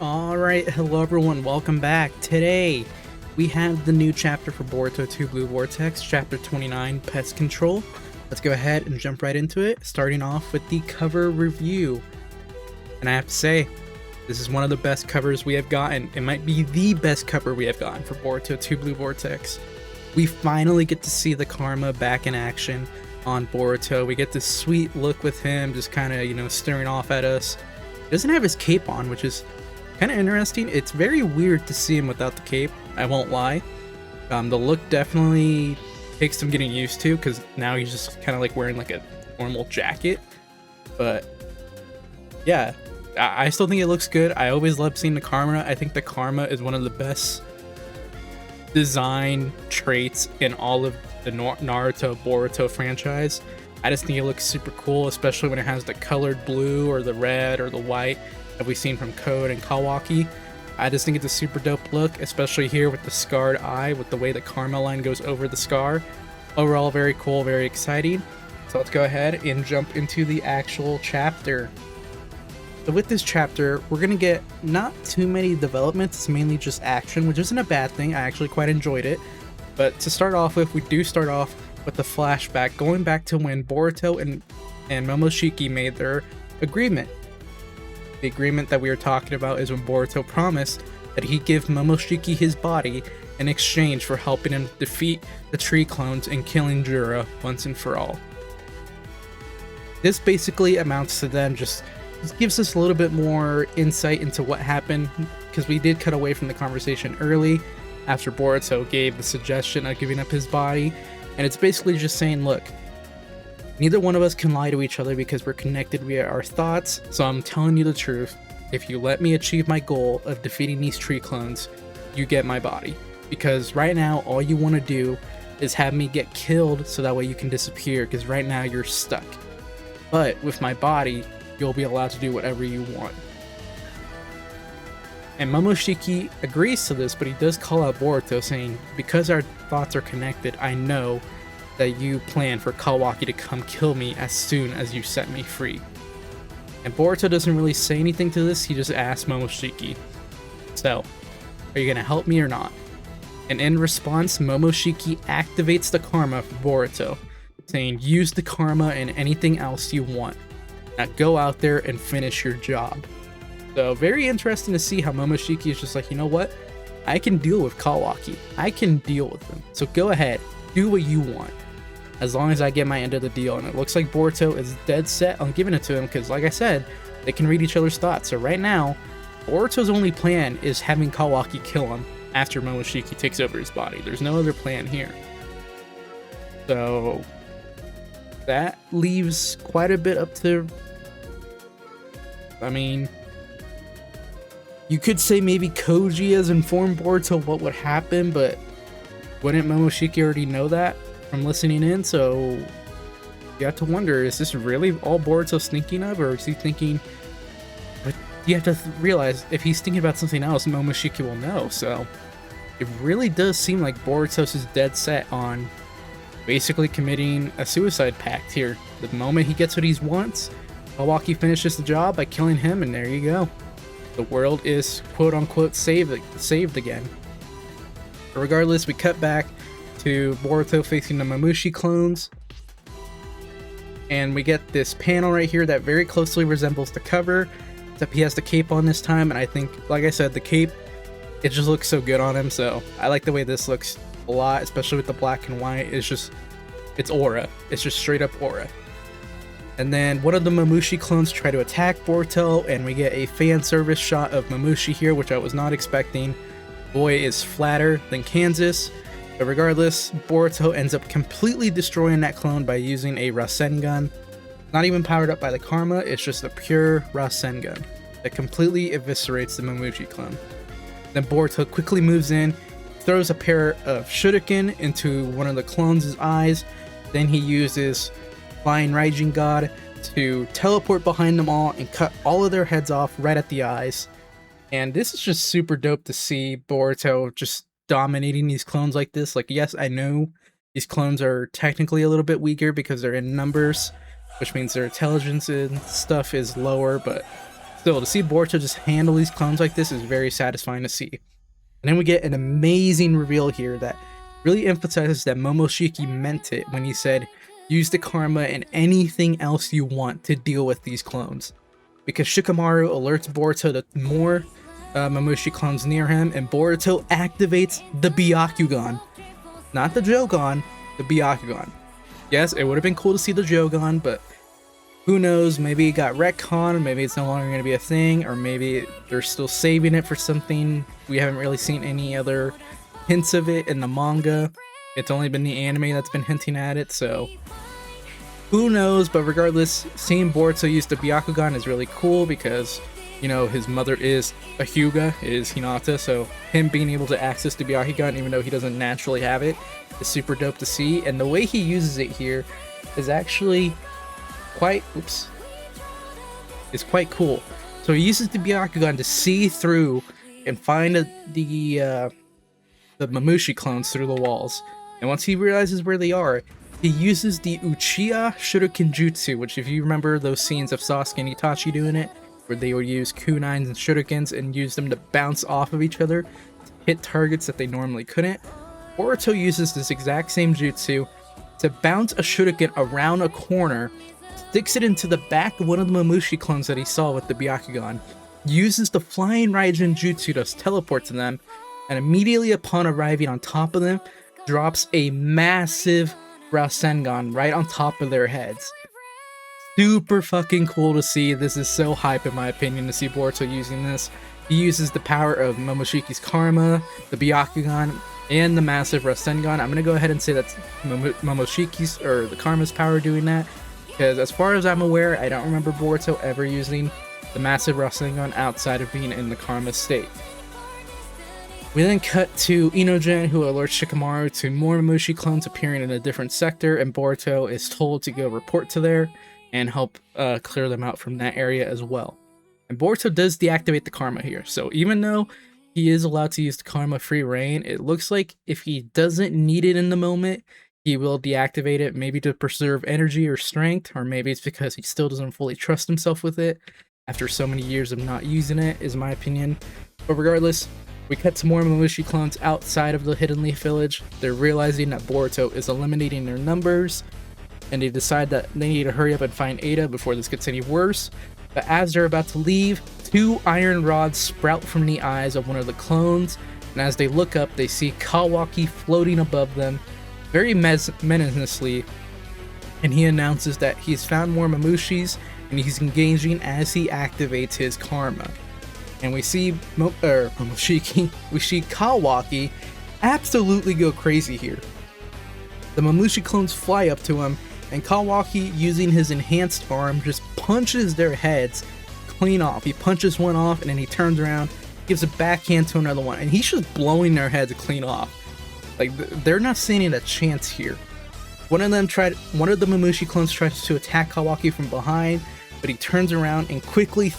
Alright, hello everyone, welcome back. Today, we have the new chapter for Boruto 2 Blue Vortex, chapter 29, Pest Control. Let's go ahead and jump right into it, starting off with the cover review. And I have to say, this is one of the best covers we have gotten. It might be the best cover we have gotten for Boruto 2 Blue Vortex. We finally get to see the Karma back in action on Boruto. We get this sweet look with him, just kind of, staring off at us. He doesn't have his cape on, which is kind of interesting. It's very weird to see him without the cape, I won't lie. The look definitely takes some getting used to, because now he's just kind of like wearing like a normal jacket. But yeah, I still think it looks good. I always love seeing the Karma. I think the Karma is one of the best design traits in all of the Naruto Boruto franchise. I just think it looks super cool, especially when it has the colored blue or the red or the white that we've seen from Code and Kawaki. I just think it's a super dope look, especially here with the scarred eye, with the way the Karma line goes over the scar. Overall, very cool, very exciting. So let's go ahead and jump into the actual chapter. So with this chapter, we're going to get not too many developments, it's mainly just action, which isn't a bad thing. I actually quite enjoyed it. But to start off with, we do start off with the flashback, going back to when Boruto and Mamushi made their agreement. The agreement that we are talking about is when Boruto promised that he'd give Mamushi his body in exchange for helping him defeat the tree clones and killing Jura once and for all. This basically amounts to them just gives us a little bit more insight into what happened, because we did cut away from the conversation early after Boruto gave the suggestion of giving up his body, and it's basically just saying, look, neither one of us can lie to each other because we're connected via our thoughts, so I'm telling you the truth. If you let me achieve my goal of defeating these tree clones, you get my body. Because right now, all you want to do is have me get killed so that way you can disappear, because right now you're stuck. But with my body, you'll be allowed to do whatever you want. And Mamushi agrees to this, but he does call out Boruto, saying, because our thoughts are connected, I know that you plan for Kawaki to come kill me as soon as you set me free. And Boruto doesn't really say anything to this, he just asks Momoshiki, so, are you gonna help me or not? And in response, Momoshiki activates the Karma for Boruto, saying, use the Karma and anything else you want. Now go out there and finish your job. So very interesting to see how Momoshiki is just like, you know what? I can deal with Kawaki. I can deal with him. So go ahead, do what you want, as long as I get my end of the deal. And it looks like Boruto is dead set on giving it to him, because like I said, they can read each other's thoughts. So right now, Boruto's only plan is having Kawaki kill him after Momoshiki takes over his body. There's no other plan here. So that leaves quite a bit up to, I mean, you could say maybe Koji has informed Boruto what would happen, but wouldn't Momoshiki already know that from listening in? So you have to wonder, is this really all Boruto's thinking of, or is he thinking, but you have to realize, if he's thinking about something else, Momoshiki will know. So it really does seem like Boruto's is dead set on basically committing a suicide pact here. The moment he gets what he wants, Kawaki finishes the job by killing him, and there you go. The world is quote-unquote saved again. But regardless, we cut back to Boruto facing the Mamushi clones, and we get this panel right here that very closely resembles the cover, except he has the cape on this time, and I think, like I said, the cape, it just looks so good on him. So I like the way this looks a lot, especially with the black and white. It's aura. It's just straight up aura. And then one of the Mamushi clones try to attack Boruto, and we get a fan service shot of Mamushi here, which I was not expecting. Boy is flatter than Kansas. But regardless, Boruto ends up completely destroying that clone by using a Rasengan. Not even powered up by the Karma, it's just a pure Rasengan that completely eviscerates the Mamushi clone. Then Boruto quickly moves in, throws a pair of shuriken into one of the clones' eyes. Then he uses Flying Raijin God to teleport behind them all and cut all of their heads off right at the eyes. And this is just super dope to see Boruto just dominating these clones like this. Like, yes, I know these clones are technically a little bit weaker because they're in numbers, which means their intelligence and stuff is lower, but Still, to see Boruto just handle these clones like this is very satisfying to see. And then we get an amazing reveal here that really emphasizes that Momoshiki meant it when he said, use the karma and anything else you want to deal with these clones. Because Shikamaru alerts Boruto to more Mamushi clones near him, and Boruto activates the Byakugan. Not the Jogan, the Byakugan. Yes, it would have been cool to see the Jogan, but who knows, maybe it got retconned, maybe it's no longer going to be a thing, or maybe they're still saving it for something. We haven't really seen any other hints of it in the manga. It's only been the anime that's been hinting at it, so who knows. But regardless, seeing Boruto use the Byakugan is really cool because, you know, his mother is a Hyuga, is Hinata, so him being able to access the Byakugan even though he doesn't naturally have it is super dope to see. And the way he uses it here is actually quite cool. So he uses the Byakugan to see through and find the Mamushi clones through the walls. And once he realizes where they are, he uses the Uchiha Shuriken Jutsu, which, if you remember those scenes of Sasuke and Itachi doing it, where they would use kunais and shurikens and use them to bounce off of each other to hit targets that they normally couldn't, Boruto uses this exact same jutsu to bounce a shuriken around a corner, sticks it into the back of one of the Mamushi clones that he saw with the Byakugan, uses the flying Raijin jutsu to teleport to them, and immediately upon arriving on top of them, drops a massive Rasengan right on top of their heads. Super fucking cool to see. This is so hype in my opinion to see Boruto using this. He uses the power of Momoshiki's karma, the Byakugan, and the massive Rasengan. I'm gonna go ahead and say that's Momoshiki's, or the karma's power doing that, because as far as I'm aware, I don't remember Boruto ever using the massive Rasengan outside of being in the karma state. We then cut to Inogen, who alerts Shikamaru to more Mamushi clones appearing in a different sector, and Boruto is told to go report to there and help clear them out from that area as well. And Boruto does deactivate the karma here, so even though he is allowed to use the karma free reign, it looks like if he doesn't need it in the moment, he will deactivate it, maybe to preserve energy or strength, or maybe it's because he still doesn't fully trust himself with it after so many years of not using it, is my opinion. But regardless, we cut to more Mamushi clones outside of the Hidden Leaf Village. They're realizing that Boruto is eliminating their numbers, and they decide that they need to hurry up and find Ada before this gets any worse. But as they're about to leave, two iron rods sprout from the eyes of one of the clones, and as they look up, they see Kawaki floating above them, very menacingly, and he announces that he's found more Mamushis, and he's engaging as he activates his karma. And we see Momoshiki, we see Kawaki absolutely go crazy here. The Mamushi clones fly up to him, and Kawaki, using his enhanced arm, just punches their heads clean off. He punches one off, and then he turns around, gives a backhand to another one, and he's just blowing their heads clean off. Like, they're not standing a chance here. One of the Mamushi clones tries to attack Kawaki from behind, but he turns around and quickly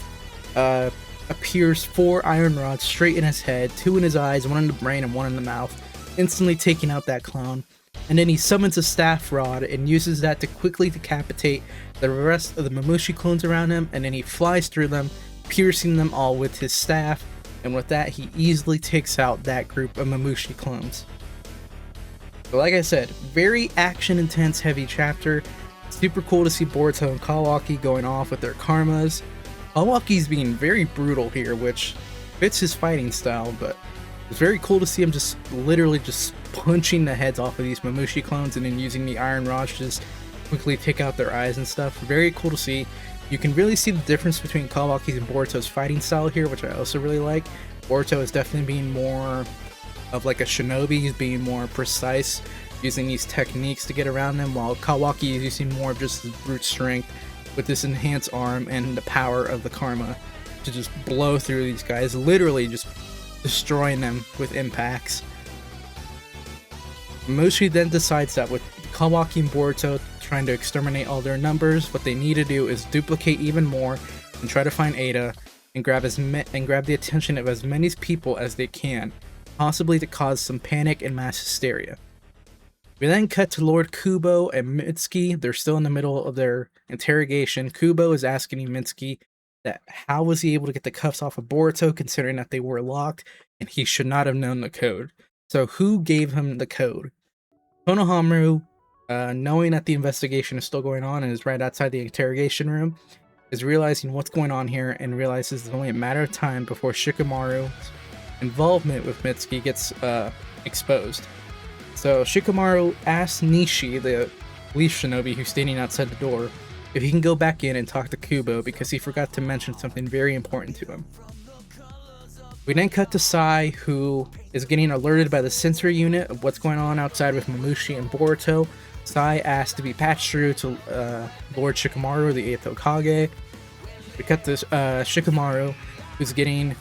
appears 4 iron rods straight in his head, 2 in his eyes, 1 in the brain, and 1 in the mouth, instantly taking out that clown. And then he summons a staff rod and uses that to quickly decapitate the rest of the Mamushi clones around him, and then he flies through them, piercing them all with his staff, and with that he easily takes out that group of Mamushi clones. But like I said, very action intense heavy chapter. Super cool to see Boruto and Kawaki going off with their karmas. Kawaki's being very brutal here, which fits his fighting style, but it's very cool to see him just literally just punching the heads off of these Mamushi clones and then using the iron rods to just quickly take out their eyes and stuff. Very cool to see. You can really see the difference between Kawaki's and Boruto's fighting style here, which I also really like. Boruto is definitely being more of like a shinobi. He's being more precise, using these techniques to get around them, while Kawaki is using more of just his brute strength with this enhanced arm and the power of the karma to just blow through these guys, literally just destroying them with impacts. Mamushi then decides that with Kawaki and Boruto trying to exterminate all their numbers, what they need to do is duplicate even more and try to find Ada and grab the attention of as many people as they can, possibly to cause some panic and mass hysteria. We then cut to Lord Kubo and Mitsuki. They're still in the middle of their interrogation. Kubo is asking Mitsuki that how was he able to get the cuffs off of Boruto considering that they were locked, and he should not have known the code. So who gave him the code? Konohamaru, knowing that the investigation is still going on and is right outside the interrogation room, is realizing what's going on here and realizes it's only a matter of time before Shikamaru's involvement with Mitsuki gets exposed. So Shikamaru asks Nishi, the police shinobi who's standing outside the door, if he can go back in and talk to Kubo because he forgot to mention something very important to him. We then cut to Sai, who is getting alerted by the sensory unit of what's going on outside with Mamushi and Boruto. Sai asks to be patched through to Lord Shikamaru, the 8th Hokage. We cut to Shikamaru, who's getting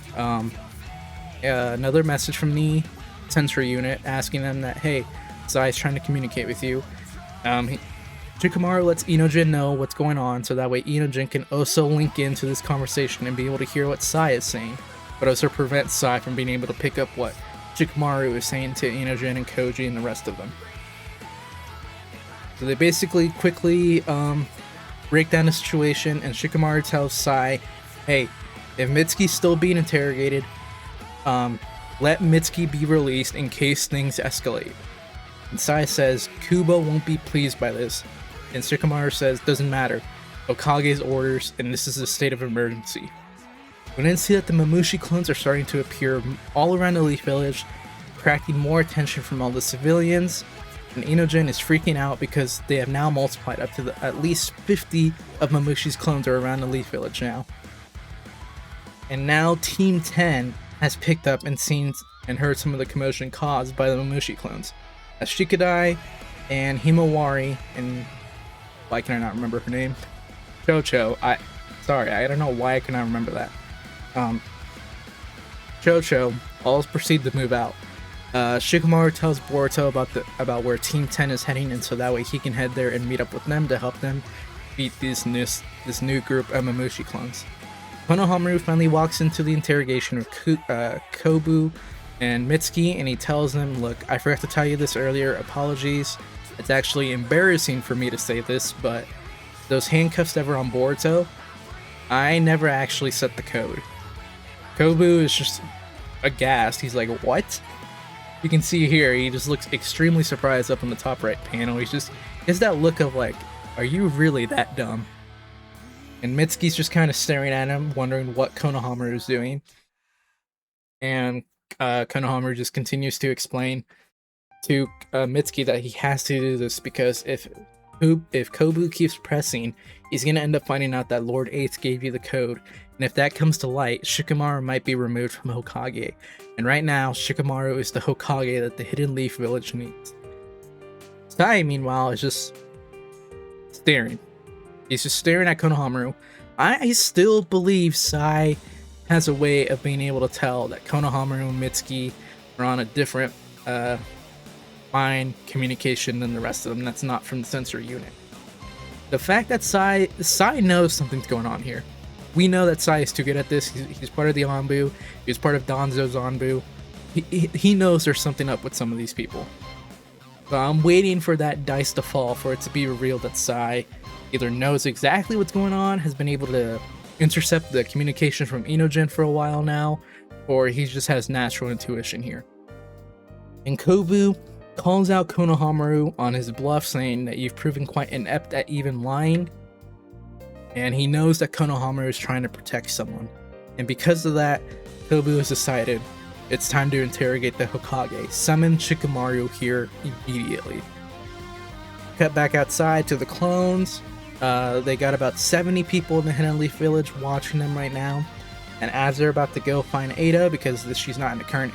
another message from the sensory unit asking them that, hey, Sai is trying to communicate with you. Shikamaru lets Inojin know what's going on, so that way Inojin can also link into this conversation and be able to hear what Sai is saying, but also prevent Sai from being able to pick up what Shikamaru is saying to Inojin and Koji and the rest of them. So they basically quickly break down the situation, and Shikamaru tells Sai, hey, if Mitsuki's still being interrogated, let Mitsuki be released in case things escalate. And Sai says Kubo won't be pleased by this, and Shikamaru says doesn't matter, Hokage's orders, and this is a state of emergency. We then see that the Mamushi clones are starting to appear all around the Leaf Village, attracting more attention from all the civilians, and Inojin is freaking out because they have now multiplied up to at least 50 of Mamushi's clones are around the Leaf Village now. And now Team 10 has picked up and seen and heard some of the commotion caused by the Mamushi clones. As Shikadai and Himawari and why can I not remember her name? Chocho. I don't know why I cannot remember that. Chocho all proceed to move out. Shikamaru tells Boruto about where Team 10 is heading, and so that way he can head there and meet up with them to help them beat this new group of Mamushi clones. Konohamaru finally walks into the interrogation with Kobu and Mitsuki, and he tells them, look, I forgot to tell you this earlier, apologies. It's actually embarrassing for me to say this, but those handcuffs that were on Boruto, I never actually set the code. Kobu is just aghast. He's like, what? You can see here, he just looks extremely surprised up in the top right panel. He has that look of like, are you really that dumb? And Mitsuki's just kind of staring at him, wondering what Konohamaru is doing. And Konohamaru just continues to explain to Mitsuki that he has to do this because if Kobu keeps pressing, he's going to end up finding out that Lord 8 gave you the code. And if that comes to light, Shikamaru might be removed from Hokage. And right now, Shikamaru is the Hokage that the Hidden Leaf Village needs. Sai, meanwhile, is just staring. He's just staring at Konohamaru. I still believe Sai has a way of being able to tell that Konohamaru and Mitsuki are on a different mind communication than the rest of them that's not from the sensory unit. The fact that Sai knows something's going on here. We know that Sai is too good at this. He's part of the Anbu. He's part of Danzo's Anbu. He knows there's something up with some of these people. So I'm waiting for that dice to fall for it to be revealed that Sai either knows exactly what's going on, has been able to intercept the communication from Inojin for a while now, or he just has natural intuition here. And Kobu calls out Konohamaru on his bluff, saying that you've proven quite inept at even lying, and he knows that Konohamaru is trying to protect someone. And because of that, Kobu has decided it's time to interrogate the Hokage. Summon Shikamaru here immediately. Cut back outside to the clones. They got about 70 people in the Hidden Leaf Village watching them right now. And as they're about to go find Ada, because she's not in the current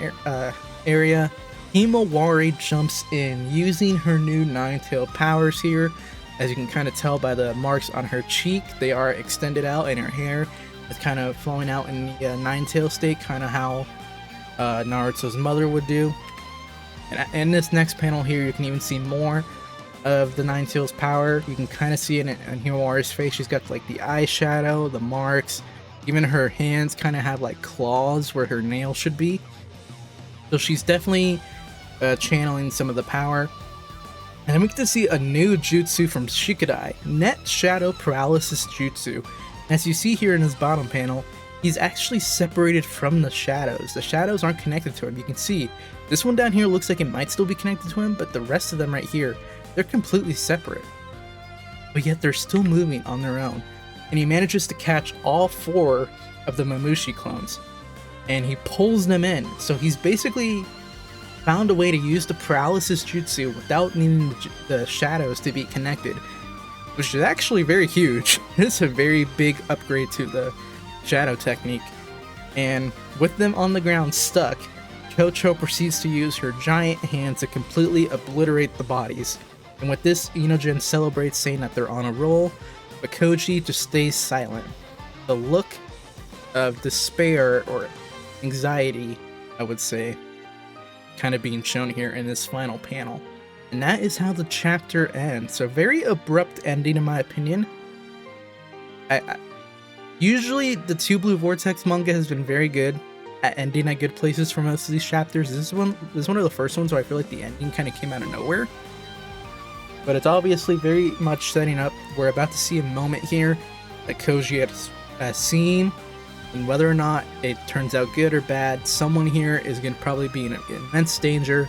area, Himawari jumps in using her new nine-tailed powers here. As you can kind of tell by the marks on her cheek, they are extended out, and her hair is kind of flowing out in the nine-tail state, kind of how Naruto's mother would do. And in this next panel here, you can even see more of the Nine Tails power. You can kind of see it in Himawari's face. She's got like the eyeshadow, the marks, even her hands kind of have like claws where her nails should be. So she's definitely channeling some of the power. And then we get to see a new jutsu from Shikadai, Net Shadow Paralysis Jutsu. As you see here in his bottom panel, he's actually separated from the shadows. The shadows aren't connected to him. You can see this one down here looks like it might still be connected to him, but the rest of them right here, they're completely separate. But yet they're still moving on their own. And he manages to catch all 4 of the Mamushi clones. And he pulls them in. So he's basically found a way to use the paralysis jutsu without needing the shadows to be connected, which is actually very huge. It's a very big upgrade to the shadow technique. And with them on the ground stuck, Chocho proceeds to use her giant hand to completely obliterate the bodies. And with this, Inogen celebrates, saying that they're on a roll, but Koji just stays silent. The look of despair or anxiety, I would say, kind of being shown here in this final panel. And that is how the chapter ends. So very abrupt ending in my opinion. Usually the 2 Blue Vortex manga has been very good at ending at good places for most of these chapters. This is one of the first ones where I feel like the ending kind of came out of nowhere. But it's obviously very much setting up. We're about to see a moment here that Koji has seen. And whether or not it turns out good or bad, someone here is going to probably be in immense danger.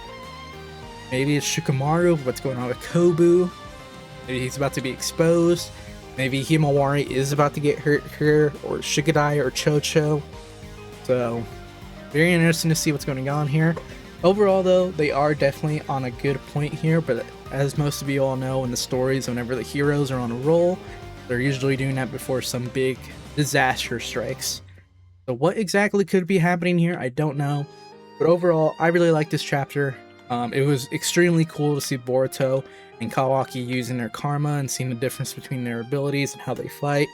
Maybe it's Shikamaru, what's going on with Kobu. Maybe he's about to be exposed. Maybe Himawari is about to get hurt here, or Shikadai or Chocho. So, very interesting to see what's going on here. Overall though, they are definitely on a good point here, but as most of you all know in the stories, whenever the heroes are on a roll, they're usually doing that before some big disaster strikes. So what exactly could be happening here, I don't know. But overall, I really like this chapter. It was extremely cool to see Boruto and Kawaki using their karma and seeing the difference between their abilities and how they fight.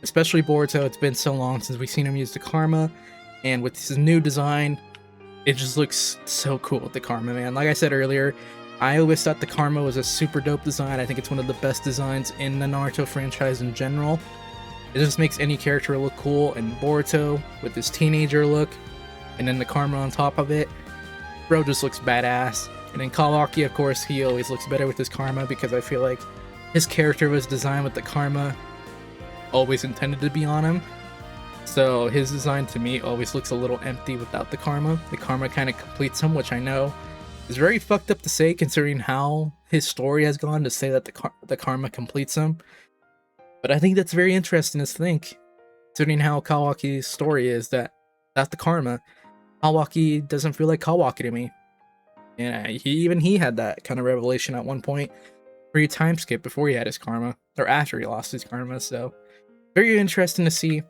Especially Boruto, it's been so long since we've seen him use the karma. And with his new design, it just looks so cool with the karma, man. Like I said earlier, I always thought the karma was a super dope design. I think it's one of the best designs in the Naruto franchise in general. It just makes any character look cool, and Boruto with his teenager look, and then the karma on top of it, bro just looks badass. And then Kawaki, of course, he always looks better with his karma because I feel like his character was designed with the karma always intended to be on him. So his design to me always looks a little empty without the karma. The karma kind of completes him, which I know is very fucked up to say considering how his story has gone, to say that the karma completes him. But I think that's very interesting to think, considering how Kawaki's story is, that without the karma, Kawaki doesn't feel like Kawaki to me. And he had that kind of revelation at one point, pre time skip before he had his karma, or after he lost his karma. So very interesting to see.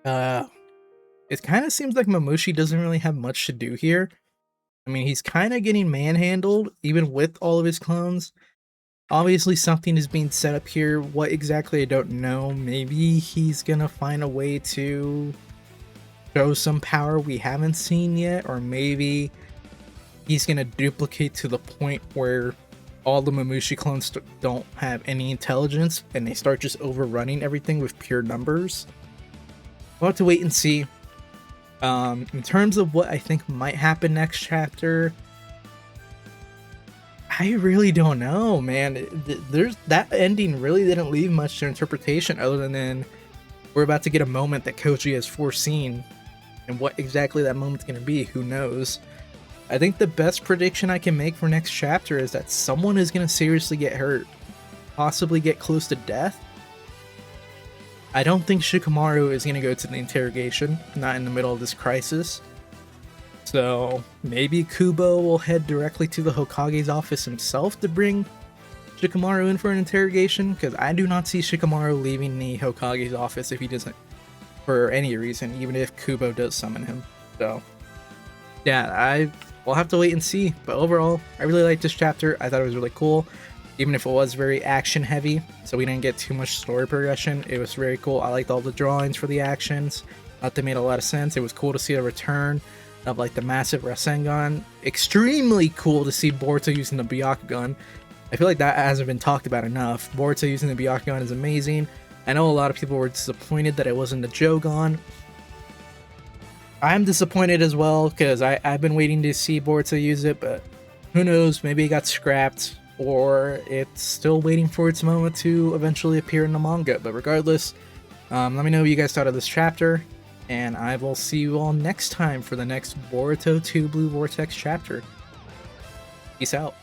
It kind of seems like Mamushi doesn't really have much to do here. I mean, he's kind of getting manhandled, even with all of his clones. Obviously, something is being set up here. What exactly, I don't know. Maybe he's gonna find a way to show some power we haven't seen yet, or maybe he's gonna duplicate to the point where all the Mamushi clones don't have any intelligence and they start just overrunning everything with pure numbers. We'll have to wait and see. In terms of what I think might happen next chapter, I really don't know, man. There's that ending really didn't leave much to interpretation other than we're about to get a moment that Koji has foreseen, and what exactly that moment's going to be, who knows. I think the best prediction I can make for next chapter is that someone is going to seriously get hurt, possibly get close to death. I don't think Shikamaru is going to go to the interrogation, not in the middle of this crisis. So maybe Kubo will head directly to the Hokage's office himself to bring Shikamaru in for an interrogation, because I do not see Shikamaru leaving the Hokage's office if he doesn't, for any reason, even if Kubo does summon him. So yeah, we'll have to wait and see. But overall, I really liked this chapter. I thought it was really cool, even if it was very action heavy, so we didn't get too much story progression. It was very cool. I liked all the drawings for the actions. I thought they made a lot of sense. It was cool to see a return of like the massive Rasengan. Extremely cool to see Boruto using the Byakugan. I feel like that hasn't been talked about enough. Boruto using the Byakugan is amazing. I know a lot of people were disappointed that it wasn't the Jogan. I'm disappointed as well, because I've been waiting to see Boruto use it, but who knows, maybe it got scrapped, or it's still waiting for its moment to eventually appear in the manga. But regardless, Let me know what you guys thought of this chapter, and I will see you all next time for the next Boruto 2 Blue Vortex chapter. Peace out.